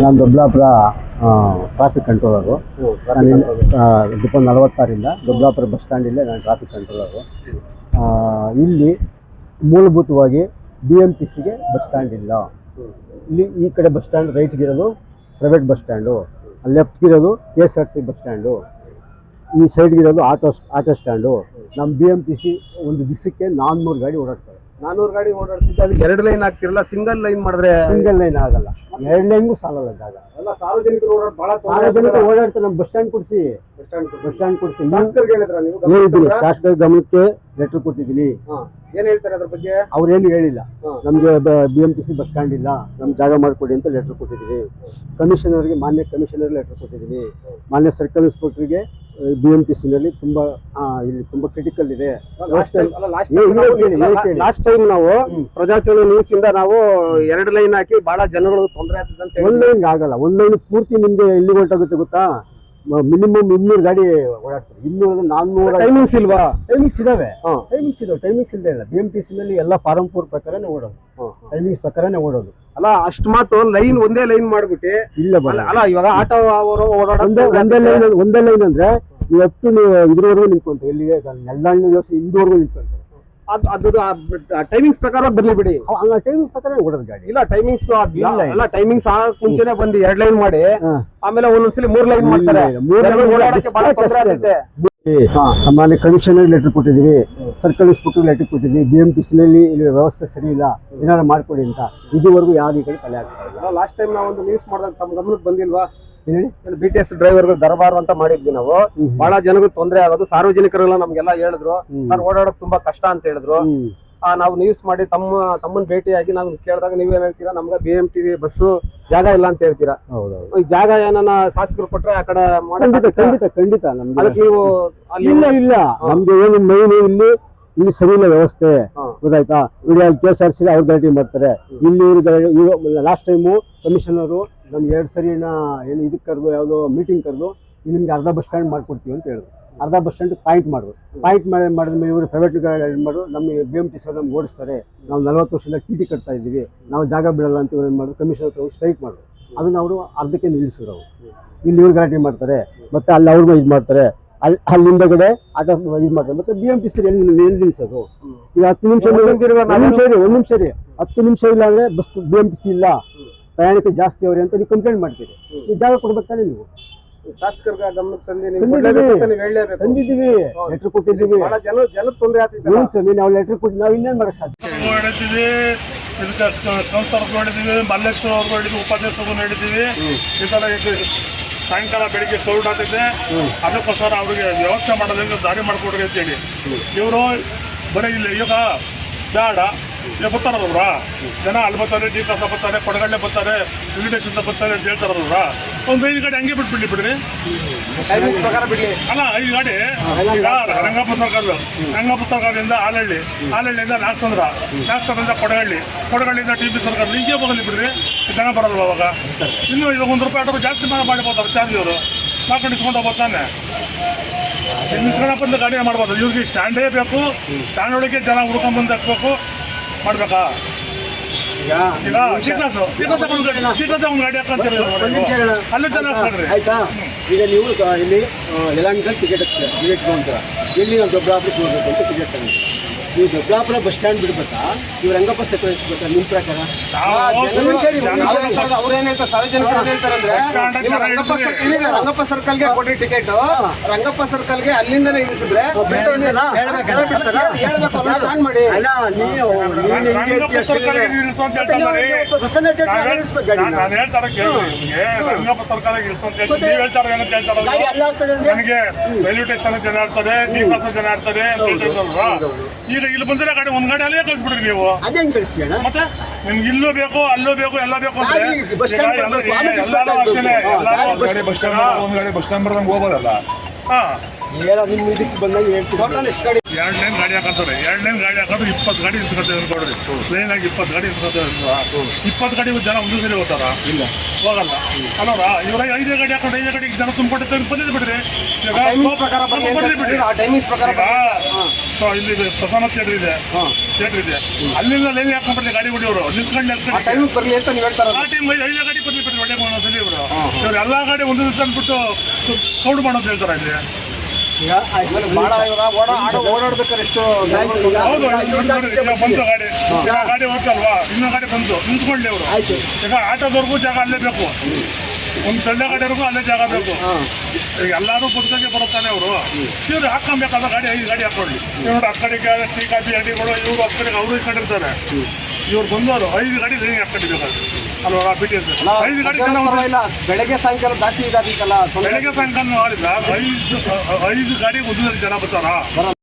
ನಾನು Doddaballapura traffic controller. Depot 46ರಿಂದ Doddaballapura bus ಸ್ಟ್ಯಾಂಡಿಲ್ಲೇ ನಾನು ಟ್ರಾಫಿಕ್ ಕಂಟ್ರೋಲರು. ಇಲ್ಲಿ ಮೂಲಭೂತವಾಗಿ BMTCಗೆ ಬಸ್ ಸ್ಟ್ಯಾಂಡ್ ಇಲ್ಲ. ಇಲ್ಲಿ ಈ ಕಡೆ ಬಸ್ ಸ್ಟ್ಯಾಂಡ್ ರೈಟ್ಗಿರೋದು ಪ್ರೈವೇಟ್ ಬಸ್ ಸ್ಟ್ಯಾಂಡು, ಲೆಫ್ಟ್ಗಿರೋದು KSRTC ಬಸ್ ಸ್ಟ್ಯಾಂಡು, ಈ ಸೈಡ್ಗಿರೋದು ಆಟೋ ಸ್ಟ್ಯಾಂಡು. ನಮ್ಮ BMTC ಒಂದು ದಿವಸಕ್ಕೆ 400 ಗಾಡಿ ಓಡಾಡ್ತಾರೆ. 400 ಗಾಡಿ ಓಡಾಡ್ತಿದ್ದೆ. ಅದಕ್ಕೆ 2 ಲೈನ್ ಹಾಕ್ತಿರಲ್ಲ, ಸಿಂಗಲ್ ಲೈನ್ ಮಾಡಿದ್ರೆ ಸಿಂಗಲ್ ಲೈನ್ ಆಗಲ್ಲ, 2 ಲೈನ್ಗೂ ಸಾಲಲ್ಲ ಜಾಗ. ಎಲ್ಲ ಸಾರ್ವಜನಿಕರು ಓಡಾಡ್ ಭಾಳ ಸಾರ್ವಜನಿಕರು ಓಡಾಡ್ತಾರೆ. ನಮ್ಮ ಬಸ್ ಸ್ಟ್ಯಾಂಡ್ ಕೊಡಿಸಿ, ಬಸ್ ಸ್ಟ್ಯಾಂಡ್ ಕೊಡಿಸಿ. ಶಾಸಕರಿಗೆ ಹೇಳಿದ್ರ ನೀವು? ಹೇಳಿದ್ದೀನಿ, ಶಾಸಕರ ಗಮನಕ್ಕೆ ಲೆಟರ್ ಕೊಟ್ಟಿದ್ದೀನಿ. ಏನ್ ಹೇಳ್ತಾರೆ ಅದ್ರ ಬಗ್ಗೆ? ಅವ್ರೇನು ಹೇಳಿಲ್ಲ. ನಮಗೆ BMTC ಬಸ್ ಸ್ಟ್ಯಾಂಡ್ ಇಲ್ಲ, ನಮ್ಗೆ ಜಾಗ ಮಾಡಿಕೊಡಿ ಅಂತ ಲೆಟರ್ ಕೊಟ್ಟಿದ್ದೀನಿ. ಕಮಿಷನರ್ಗೆ, ಮಾನ್ಯ ಕಮಿಷನರ್ಗೆ ಲೆಟರ್ ಕೊಟ್ಟಿದ್ದೀನಿ. ಮಾನ್ಯ ಸರ್ಕಲ್ ಇನ್ಸ್ಪೆಕ್ಟರ್ಗೆ BMTCನಲ್ಲಿ ತುಂಬಾ ಇಲ್ಲಿ ತುಂಬಾ ಕ್ರಿಟಿಕಲ್ ಇದೆ. ಲಾಸ್ಟ್ ಟೈಮ್ ನಾವು ಪ್ರಜಾಚರಣೆ ನ್ಯೂಸ್ ಇಂದ ನಾವು 2 ಲೈನ್ ಹಾಕಿ ಬಹಳ ಜನಗಳು ತೊಂದರೆ ಆಗ್ತದೆ ಅಂತ. ಒಂದ್ ಲೈನ್ ಆಗಲ್ಲ, ಒಂದ್ ಲೈನ್ ಪೂರ್ತಿ ನಿಮ್ಗೆ ಎಲ್ಲಿ ಹೊರಟಾಗುತ್ತೆ ಗೊತ್ತಾ? ಮಿನಿಮಮ್ 200 ಗಾಡಿ ಓಡಾಡ್ತಾರೆ. 200 400 ಟೈಮಿಂಗ್ಸ್ ಇಲ್ವಾ? ಟೈಮಿಂಗ್ಸ್ ಇದಾವೆ, ಟೈಮಿಂಗ್ಸ್ ಇಲ್ಲದೆ ಇಲ್ಲ. BMTCನಲ್ಲಿ ಎಲ್ಲ ಫಾರಂ 4 ಪ್ರಕಾರನೇ ಓಡೋದು, ಟೈಮಿಂಗ್ಸ್ ಪ್ರಕಾರನೇ ಓಡೋದು. ಅಲ್ಲ ಅಷ್ಟು ಮಾತು ಲೈನ್ ಒಂದೇ ಲೈನ್ ಮಾಡ್ಬಿಟ್ಟು ಇಲ್ಲ ಅಲ್ಲ. ಇವಾಗ ಆಟೋ ಅವರು ಓಡಾಡೋದು ಒಂದೇ ಲೈನ್ ಅಂದ್ರೆ ಇವತ್ತು ನೀವು ಇದ್ರವರೆಗೂ ನಿಂತ್ಕೊಂತ, ಎಲ್ಲಿಗೆ ನೆಲ್ದಾಣಿನ ವ್ಯವಸ್ಥೆ ಇಂದುವರೆಗೂ ನಿಂತ್ಕೊಂತಾರೆ. ಅದು ಟೈಮಿಂಗ್ಸ್ ಪ್ರಕಾರ ಬರ್ಲಿ ಬಿಡಿ. ಟೈಮಿಂಗ್ಸ್ ಪ್ರಕಾರ ಓಡೋದು ಗಾಡಿ ಇಲ್ಲ. ಟೈಮಿಂಗ್ಸ್ ಎಲ್ಲ ಟೈಮಿಂಗ್ಸ್ ಮುಂಚೆನೆ ಬಂದು 2 ಲೈನ್ ಮಾಡಿ ಆಮೇಲೆ ಒಂದೊಂದ್ಸಲಿ 3 ಲೈನ್ ಮಾಡ್ತಾರೆ. ಮಾನ್ಯ ಕಮಿಷನರ್ ಲೆಟರ್ ಕೊಟ್ಟಿದ್ದೀವಿ, ಸರ್ಕಲ್ ಇನ್ಸ್ಪೆಕ್ಟರ್ ಲೆಟರ್ ಕೊಟ್ಟಿದ್ದೀವಿ. BMTCನಲ್ಲಿ ಇಲ್ಲಿ ವ್ಯವಸ್ಥೆ ಸರಿ ಇಲ್ಲ, ಏನಾದ್ರು ಮಾಡ್ಕೊಡಿ ಅಂತ. ಇದುವರೆಗೂ ಯಾರು ಈ ಕಡೆ ತಲೆ ಆಗ್ತಿಲ್ಲ. ಲಾಸ್ಟ್ ಟೈಮ್ ನಾವು ಒಂದು ನ್ಯೂಸ್ ಮಾಡಿದಾಗ ತಮ್ಮ ಗಮನಕ್ಕೆ ಬಂದಿಲ್ವಾ? BTS ಡ್ರೈವರ್ಗಳು ದರ್ಬಾರ್ ಅಂತ ಮಾಡಿದ್ವಿ ನಾವು. ಬಹಳ ಜನಗಳು ತೊಂದರೆ ಆಗೋದು, ಸಾರ್ವಜನಿಕರೆಲ್ಲ ನಮ್ಗೆಲ್ಲ ಹೇಳಿದ್ರು, ಸರ್ ಓಡಾಡೋದು ತುಂಬಾ ಕಷ್ಟ ಅಂತ ಹೇಳಿದ್ರು. ನಾವು ನ್ಯೂಸ್ ಮಾಡಿ ತಮ್ಮನ್ನ ಭೇಟಿಯಾಗಿ ನಾವು ಕೇಳಿದಾಗ ನೀವೇನ್ ಹೇಳ್ತೀರಾ? ನಮ್ಗೆ BMTC ಬಸ್ಸು ಜಾಗ ಇಲ್ಲ ಅಂತ ಹೇಳ್ತೀರಾ. ಈ ಜಾಗ ಏನನ್ನ ಶಾಸಕರು ಕೊಟ್ರೆ ಆ ಕಡೆ ಖಂಡಿತ ನಮ್ಗೆ ನೀವು ಇಲ್ಲ. ನಮ್ಗೆ ಏನು ಮೈನ್ ಇಲ್ಲಿ ಸರಿ ಇಲ್ಲ ವ್ಯವಸ್ಥೆ, ಗೊತ್ತಾಯ್ತಾ? ಇಲ್ಲಿ KSRTC ಅವ್ರ ಗಾಡಿ ಮಾಡ್ತಾರೆ. ಇಲ್ಲಿ ಲಾಸ್ಟ್ ಟೈಮು ಕಮಿಷನರು ನಮ್ಗೆ 2 ಸರಿನ ಏನು ಇದಕ್ಕೆ ಕರೆದು ಯಾವುದೋ ಮೀಟಿಂಗ್ ಕರೆದು ನಿಮ್ಗೆ ಅರ್ಧ ಬಸ್ ಸ್ಟ್ಯಾಂಡ್ ಮಾಡ್ಕೊಡ್ತೀವಿ ಅಂತ ಹೇಳಿದ್ರು. ಅರ್ಧ ಬಸ್ ಸ್ಟ್ಯಾಂಡ್ ಪಾಯಿಂಟ್ ಮಾಡಿದ್ಮೇಲೆ ಇವರು ಪ್ರೈವೇಟ್ ಗಾಡಿ ಮಾಡೋದು. ನಮಗೆ BMTC ನಮ್ಗೆ ಓಡಿಸ್ತಾರೆ. ನಾವು 40 ವರ್ಷದಿಂದ TT ಕಟ್ತಾ ಇದ್ದೀವಿ, ನಾವು ಜಾಗ ಬಿಡಲ್ಲ ಅಂತ ಇವ್ರು ಏನು ಮಾಡೋದು, ಕಮಿಷನರ್ ಸ್ಟ್ರೈಕ್ ಮಾಡೋದು. ಅದನ್ನ ಅವರು ಅರ್ಧಕ್ಕೆ ನಿಲ್ಲಿಸಿದ್ರು. ಇಲ್ಲಿ ಇವ್ರು ಗಲಾಟೆ ಮಾಡ್ತಾರೆ, ಮತ್ತೆ ಅಲ್ಲಿ ಅವ್ರಿಗೂ ಇದು ಮಾಡ್ತಾರೆ. ಅಲ್ಲಿಂದಗಡೆ ಆಟೋ ಇದು ಮಾಡ್ತಾರೆ. ಮತ್ತೆ BMTC ಎಲ್ಲಿ ನಿಲ್ಲಿಸೋದು? ಈಗ 10 ನಿಮಿಷ ಒಂದ್ ನಿಮಿಷ ಇಲ್ಲ ಅಂದ್ರೆ ಬಸ್ BMTC ಇಲ್ಲ, ಪ್ರಯಾಣಿಕ ಜಾಸ್ತಿ ಅವ್ರೆ ಅಂತ ನೀವು ಕಂಪ್ಲೇಂಟ್ ಮಾಡ್ತೀರಿ. ನೀವು ಜಾಗ ಕೊಡ್ಬೇಕು ತಾನೇ? ನೀವು ಶಾಸಕರ ಗಮನಕ್ಕೆ ತಂದಿದ್ದೀವಿ, ಲೆಟರ್ ಕೊಟ್ಟಿದ್ದೀವಿ. ಜನ ತೊಂದರೆ ಆಗ್ತಿದೆ. ನಾವು ಲೆಟರ್ ಕೊಟ್ಟು ನಾವು ಇನ್ನೇನು ಮಾಡಕ್ ಸಾಧ್ಯ? ಕೌನ್ಸಿಲರ್ ನೋಡಿದ್ದೀವಿ, ಮಲ್ಲೇಶ್ವರ ಅವ್ರು ನೋಡಿದ್ವಿ, ಉಪಾಧ್ಯಕ್ಷರು ನೋಡಿದ್ದೀವಿ. ಈ ಥರ ಸಾಯಂಕಾಲ ಬೆಳಿಗ್ಗೆ ಕೋವಿಡ್ ಆಗ್ತಿದೆ, ಅದಕ್ಕೋಸ್ಕರ ಅವ್ರಿಗೆ ವ್ಯವಸ್ಥೆ ಮಾಡೋದಕ್ಕೆ ದಾರಿ ಮಾಡಿಕೊಡ್ರಿ ಅಂತೇಳಿ ಇವರು ಬರೀ ಇಲ್ಲ. ಈಗ ಬೇಡ ಬರ್ತಾರಲ್ರ ಜನ, ಅಲ್ಲಿ ಬರ್ತಾರೆ, ಡಿ ಕಸ ಬರ್ತಾರೆ, ಕೊಡಗಳ್ಳೆ ಬರ್ತಾರೆ, ಇನ್ವಿಟೇಷನ್ ಬರ್ತಾರೆ ಅಂತ ಹೇಳ್ತಾರಲ್ರ. ಒಂದು 5 ಗಾಡಿ ಹಂಗೆ ಬಿಟ್ಬಿಡ್ಲಿ ಬಿಡ್ರಿ, ಪ್ರಕಾರ ಬಿಡ್ಲಿ. ಅಲ್ಲ 5 ಗಾಡಿ ಈಗ ರಂಗಪ್ಪ ಸರ್ಕಾರದಿಂದ ಆಲಹಳ್ಳಿಯಿಂದ ನಾಗಸಂದ್ರದಿಂದ ಕೊಡಗಳ್ಳಿಯಿಂದ TB ಸರ್ಕಾರ ಹಿಂಗೆ ಬರಲಿ ಬಿಡ್ರಿ. ಜನ ಬರಲ್ವ ಅವಾಗ? ಇನ್ನು ಇವಾಗ 1 ರೂಪಾಯಿ ಆಟೋ ಜಾಸ್ತಿ ಮಾಡಿರ್ಬೋದು ಚಾರ್ಜ್. ಇವರು ಮಾಡ್ಕೊಂಡು ಇಸ್ಕೊಂಡು ಬರ್ತಾನೆ, ನಿಲ್ಸ್ಕೊಂಡ ಬಂದು ಗಾಡಿ ಮಾಡ್ಬೋದು. ಇವ್ರಿಗೆ ಸ್ಟ್ಯಾಂಡೇ ಬೇಕು, ಸ್ಟ್ಯಾಂಡ್ ಒಳಗೆ ಜನ ಹುಡ್ಕೊಂಡ್ಬಂದು ಹಾಕ್ಬೇಕು, ಮಾಡ್ಬೇಕಾ? ಈಗ ಒಂದು ಗಾಡಿ ಹಾಕಂತೀರಿ, ಅಲ್ಲೂ ಜನ ಹಾಕ್ತಾರೆ. ಆಯ್ತಾ? ಈಗ ನೀವು ಇಲ್ಲಿ ಯಲಹಂಕದಲ್ಲಿ ಟಿಕೆಟ್ ತಗೊಂತೀರ, ಇಲ್ಲಿ ನಾವು ದೊಡ್ಡಬಳ್ಳಾಪುರಕ್ಕೆ ಹೋಗ್ಬೇಕು ಅಂತ ಟಿಕೆಟ್ ತಗೊಂಡು ನೀವು ದೊಡ್ಡಬಳ್ಳಾಪುರ ಬಸ್ ಸ್ಟ್ಯಾಂಡ್ ಬಿಡ್ಬೇಕಾ? ನೀವು ರಂಗಪ್ಪ ಸರ್ಕಲ್ ಇಸ್ಬೇಕಾ? ನಿಮ್ಮ ಪ್ರಕಾರ ಅವ್ರೇನಂತ ಸಾರ್ವಜನಿಕರು ಹೇಳ್ತಾರಂದ್ರೆ ರಂಗಪ್ಪ ಸರ್ಕಲ್ಗೆ ಕೊಡ್ರಿ ಟಿಕೆಟ್, ರಂಗಪ್ಪ ಸರ್ಕಲ್ಗೆ ಅಲ್ಲಿಂದನೇ ಇಳಿಸಿದ್ರೆ ಸ್ಟಾಂಡ್ ಮಾಡಿ. ರಂಗಪ್ಪ ಸರ್ಕಾರ ನನಗೆ ರೈಲ್ವೆ ಸ್ಟೇಷನ್ ಜನ ಇರ್ತದೆ, ಜನ ಇರ್ತದೆ. ಈಗ ಇಲ್ಲಿ ಬಂದಿರೋ ಗಾಡಿ ಒಂದ್ ಗಾಡಿ ಅಲ್ಲೇ ಕಳಿಸ್ಬಿಡ್ರಿ ನೀವು. ಮತ್ತೆ ನಿಮ್ಗೆ ಇಲ್ಲೂ ಬೇಕು, ಅಲ್ಲೂ ಬೇಕು, ಎಲ್ಲ ಬೇಕು ಅಂದ್ರೆ ಬಸ್ ಸ್ಟ್ಯಾಂಡ್ ಬರ್ದಂಗೆ ಹೋಗೋದಲ್ಲ. ಏನೋ ನಿಮ್ಮ ಇದಕ್ಕೆ ಬಂದಾಗ ಹೇಳ್ತೀನಿ. ಟೋಟಲ್ ಎಷ್ಟು ಗಾಡಿ? 2 ಲೈನ್ ಗಾಡಿ ಹಾಕಂತಾರೆ. 2 ಲೈನ್ ಗಾಡಿ ಹಾಕಿದ್ರೆ 20 ಗಾಡಿ ನಿಂತ್ಕೊತೇವೆ ಅನ್ಕೊಡ್ರಿ. ಲೈನ್ ಆಗಿ 20 ಗಾಡಿ ನಿಂತ್ಕೊತೇವೆ ಅನ್ಕೋ. 20 ಗಾಡಿ ಜನ ಒಂದೇ ಸರಿ ಹೋಗ್ತಾರ? ಇಲ್ಲ, ಹೋಗಲ್ಲ. ಅಲ್ಲವ್ರ ಇವ್ರ 5 ಗಾಡಿ ಹಾಕೊಂಡು 5 ಗಾಡಿಗೆ ಜನ ತುಂಬಿಟ್ಟು ಬಂದಿದ್ದು ಬಿಡ್ರಿ. ಈಗ ಟೈಮಿಂಗ್ಸ್ ಪ್ರಕಾರ ಬರ್ಲಿ ಬಿಡ್ರಿ. ಆ ಟೈಮಿಂಗ್ಸ್ ಪ್ರಕಾರ ಸೊ ಇಲ್ಲಿ ಪ್ರಸನ್ನ ಥಿಯೇಟರ್ ಇದೆ, ಥಿಯೇಟರ್ ಇದೆ, ಅಲ್ಲಿಂದ ಲೈನ್ ಹಾಕೊಂಡ್ಬರ್ಲಿ ಗಾಡಿ ಬಿಡಿಯವರು ನಿಲ್ಸ್ಕೊಂಡು ಆ ಟೈಮಿಂಗ್ ಬರಲಿ ಅಂತ ನೀವು ಹೇಳ್ತಾರ. ಆ ಟೈಮ್ 5 ಗಾಡಿ ಬರ್ಲಿ ಬಿಡ್ರಿ. ಒಳ್ಳೆ ಮಾಡೋದಲ್ಲಿ ಇವರು ಇವ್ರು ಎಲ್ಲ ಗಾಡಿ ಒಂದು ದಿವಸ ಅಂದ್ಬಿಟ್ಟು ಕೌಂಟ್ ಮಾಡೋದು ಹೇಳ್ತಾರೆ ಇಲ್ಲಿ. ಈಗ ಆಯ್ತು. ಭಾಳ ಇವಾಗ ಓಡಾಡ್ಬೇಕಾದ್ರೆ ಎಷ್ಟು ಹೌದು, ಈಗ ಬಂತು ಗಾಡಿ, ಈಗ ಗಾಡಿ ಹೋಗ್ತಲ್ವಾ, ಇನ್ನೊಂದು ಗಾಡಿ ಬಂತು, ನಿಂತ್ಕೊಳ್ಳಿ ಅವರು. ಆಯ್ತು. ಈಗ ಆಟೋದವ್ರಿಗೂ ಜಾಗ ಅಲ್ಲೇ ಬೇಕು, ಒಂದು ದೊಡ್ಡ ಗಾಡಿಯವ್ರಿಗೂ ಅಲ್ಲೇ ಜಾಗ ಬೇಕು. ಈಗ ಎಲ್ಲರೂ ಬದುಕಂಗೆ ಬರುತ್ತಾನೆ ಅವರು. ಇವ್ರು ಹಾಕೊಬೇಕಾದ ಗಾಡಿ 5 ಗಾಡಿ ಹಾಕೊಳ್ಳಿ. ಇವ್ರು ಆ ಕಡೆಗೆ ಟೀ ಕಾಫಿ ಅಂಗಡಿಗಳು, ಇವ್ರು ಆ ಕಡೆಗೆ ಅವರು ಇಟ್ಕೊಂಡಿರ್ತಾರೆ. ಇವ್ರು ಬಂದವರು 5 ಗಾಡಿ ಲೈನ್ ಹಾಕೊಂಡಿದ್ದಾರೆ ಅಲ್ವಾ BTS. 5 ಗಾಡಿ ಜನ ಇಲ್ಲ, ಬೆಳಗ್ಗೆ ಸಾಯಂಕಾಲ ಜಾಸ್ತಿ ಇದಾಗಿತ್ತಲ್ಲ. ಬೆಳಗ್ಗೆ ಸಾಯಂಕಾಲ ಮಾಡಿಲ್ಲ 5 ಗಾಡಿ ಒಂದು ಜನ ಬರ್ತಾರ.